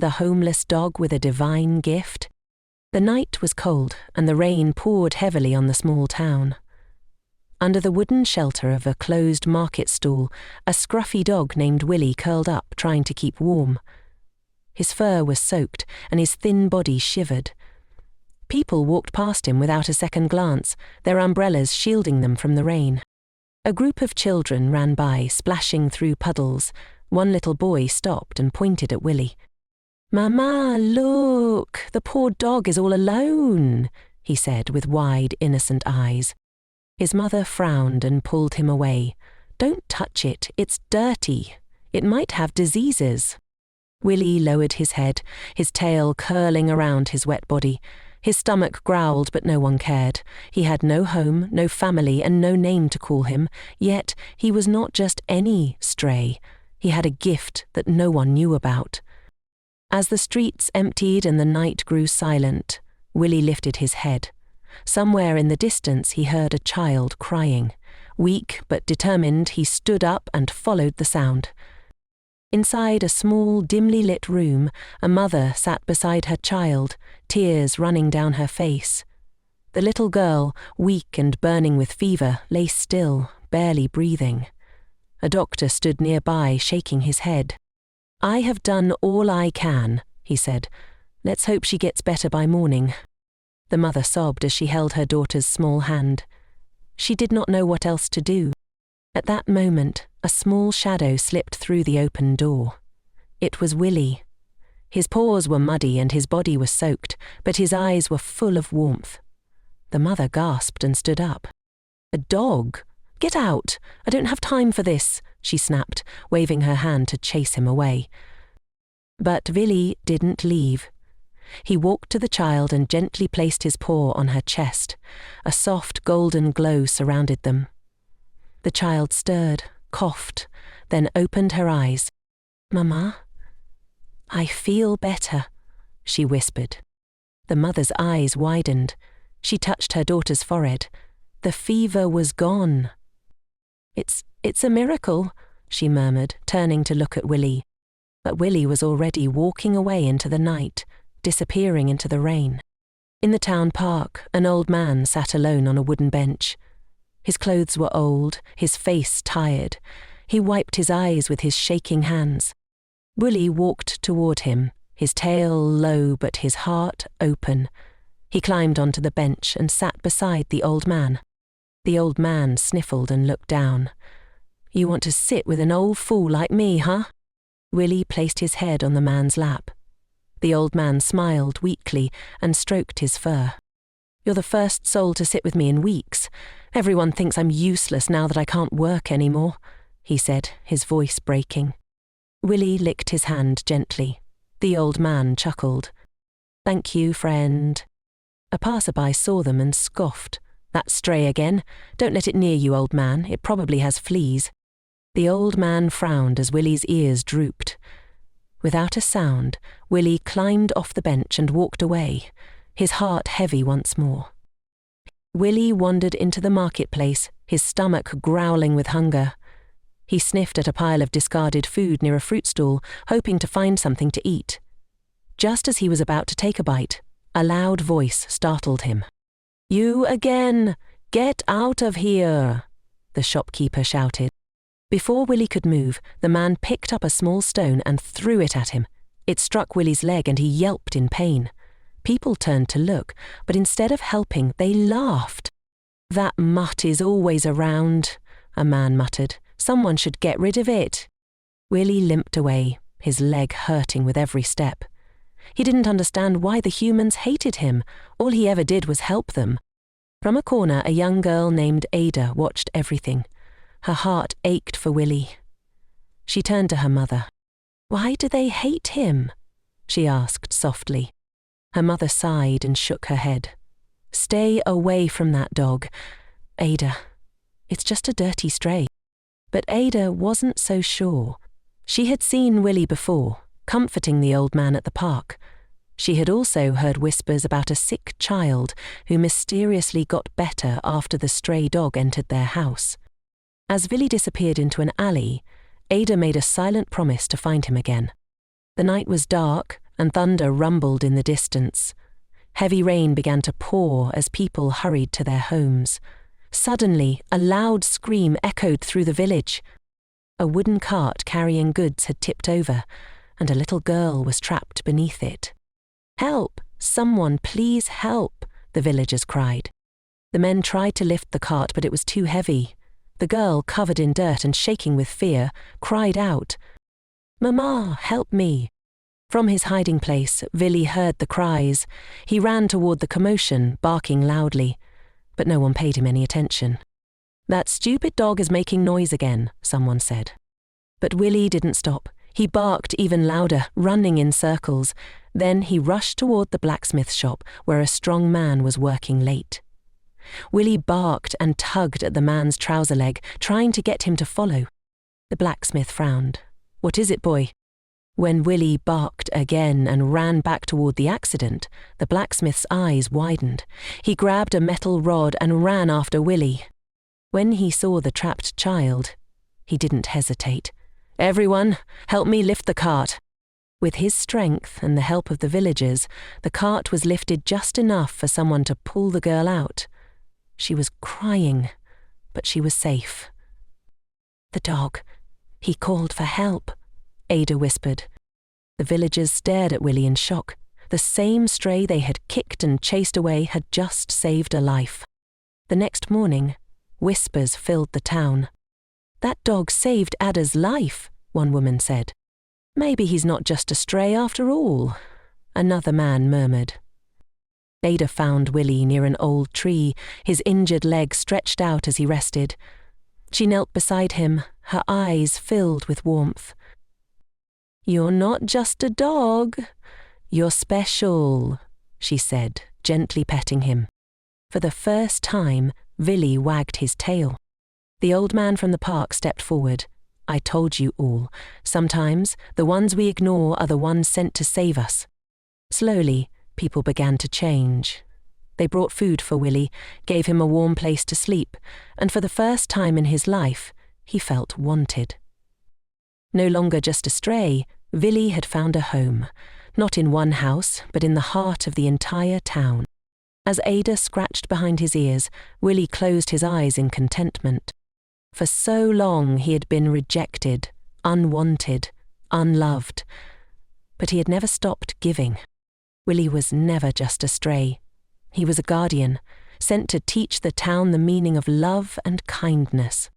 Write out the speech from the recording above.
The homeless dog with a divine gift? The night was cold and the rain poured heavily on the small town. Under the wooden shelter of a closed market stall, a scruffy dog named Willy curled up trying to keep warm. His fur was soaked and his thin body shivered. People walked past him without a second glance, their umbrellas shielding them from the rain. A group of children ran by, splashing through puddles. One little boy stopped and pointed at Willy. "Mama, look, the poor dog is all alone," he said with wide, innocent eyes. His mother frowned and pulled him away. "Don't touch it, it's dirty. It might have diseases." Willy lowered his head, his tail curling around his wet body. His stomach growled, but no one cared. He had no home, no family, and no name to call him, yet he was not just any stray. He had a gift that no one knew about. As the streets emptied and the night grew silent, Willy lifted his head. Somewhere in the distance he heard a child crying. Weak but determined, he stood up and followed the sound. Inside a small, dimly lit room, a mother sat beside her child, tears running down her face. The little girl, weak and burning with fever, lay still, barely breathing. A doctor stood nearby, shaking his head. "I have done all I can," he said. "Let's hope she gets better by morning." The mother sobbed as she held her daughter's small hand. She did not know what else to do. At that moment, a small shadow slipped through the open door. It was Willy. His paws were muddy and his body was soaked, but his eyes were full of warmth. The mother gasped and stood up. "A dog? Get out! I don't have time for this," she snapped, waving her hand to chase him away. But Willy didn't leave. He walked to the child and gently placed his paw on her chest. A soft golden glow surrounded them. The child stirred, coughed, then opened her eyes. "Mama, I feel better," she whispered. The mother's eyes widened. She touched her daughter's forehead. The fever was gone. It's a miracle," she murmured, turning to look at Willy. But Willy was already walking away into the night, disappearing into the rain. In the town park, an old man sat alone on a wooden bench. His clothes were old, his face tired. He wiped his eyes with his shaking hands. Willy walked toward him, his tail low but his heart open. He climbed onto the bench and sat beside the old man. The old man sniffled and looked down. "You want to sit with an old fool like me, huh?" Willy placed his head on the man's lap. The old man smiled weakly and stroked his fur. "You're the first soul to sit with me in weeks. Everyone thinks I'm useless now that I can't work anymore," he said, his voice breaking. Willy licked his hand gently. The old man chuckled. "Thank you, friend." A passerby saw them and scoffed. "That stray again. Don't let it near you, old man. It probably has fleas." The old man frowned as Willy's ears drooped. Without a sound, Willy climbed off the bench and walked away, his heart heavy once more. Willy wandered into the marketplace, his stomach growling with hunger. He sniffed at a pile of discarded food near a fruit stall, hoping to find something to eat. Just as he was about to take a bite, a loud voice startled him. "You again! Get out of here!" the shopkeeper shouted. Before Willy could move, the man picked up a small stone and threw it at him. It struck Willy's leg and he yelped in pain. People turned to look, but instead of helping, they laughed. "That mutt is always around," a man muttered. "Someone should get rid of it." Willy limped away, his leg hurting with every step. He didn't understand why the humans hated him. All he ever did was help them. From a corner, a young girl named Ada watched everything. Her heart ached for Willy. She turned to her mother. "Why do they hate him?" she asked softly. Her mother sighed and shook her head. "Stay away from that dog, Ada. It's just a dirty stray." But Ada wasn't so sure. She had seen Willy before, comforting the old man at the park. She had also heard whispers about a sick child who mysteriously got better after the stray dog entered their house. As Willy disappeared into an alley, Ada made a silent promise to find him again. The night was dark, and thunder rumbled in the distance. Heavy rain began to pour as people hurried to their homes. Suddenly, a loud scream echoed through the village. A wooden cart carrying goods had tipped over, and a little girl was trapped beneath it. "Help! Someone please help!" the villagers cried. The men tried to lift the cart, but it was too heavy. The girl, covered in dirt and shaking with fear, cried out, "Mama, help me!" From his hiding place, Willy heard the cries. He ran toward the commotion, barking loudly, but no one paid him any attention. "That stupid dog is making noise again," someone said. But Willy didn't stop. He barked even louder, running in circles. Then he rushed toward the blacksmith shop, where a strong man was working late. Willy barked and tugged at the man's trouser leg, trying to get him to follow. The blacksmith frowned. "What is it, boy?" When Willy barked again and ran back toward the accident, the blacksmith's eyes widened. He grabbed a metal rod and ran after Willy. When he saw the trapped child, he didn't hesitate. "Everyone, help me lift the cart." With his strength and the help of the villagers, the cart was lifted just enough for someone to pull the girl out. She was crying, but she was safe. "The dog. He called for help," Ada whispered. The villagers stared at Willy in shock. The same stray they had kicked and chased away had just saved a life. The next morning, whispers filled the town. "That dog saved Ada's life," one woman said. "Maybe he's not just a stray after all," another man murmured. Ada found Willy near an old tree, his injured leg stretched out as he rested. She knelt beside him, her eyes filled with warmth. "You're not just a dog. You're special," she said, gently petting him. For the first time, Willy wagged his tail. The old man from the park stepped forward. "I told you all. Sometimes the ones we ignore are the ones sent to save us." Slowly, people began to change. They brought food for Willy, gave him a warm place to sleep, and for the first time in his life, he felt wanted. No longer just a stray, Willy had found a home, not in one house, but in the heart of the entire town. As Ada scratched behind his ears, Willy closed his eyes in contentment. For so long he had been rejected, unwanted, unloved, but he had never stopped giving. Willy was never just a stray. He was a guardian, sent to teach the town the meaning of love and kindness.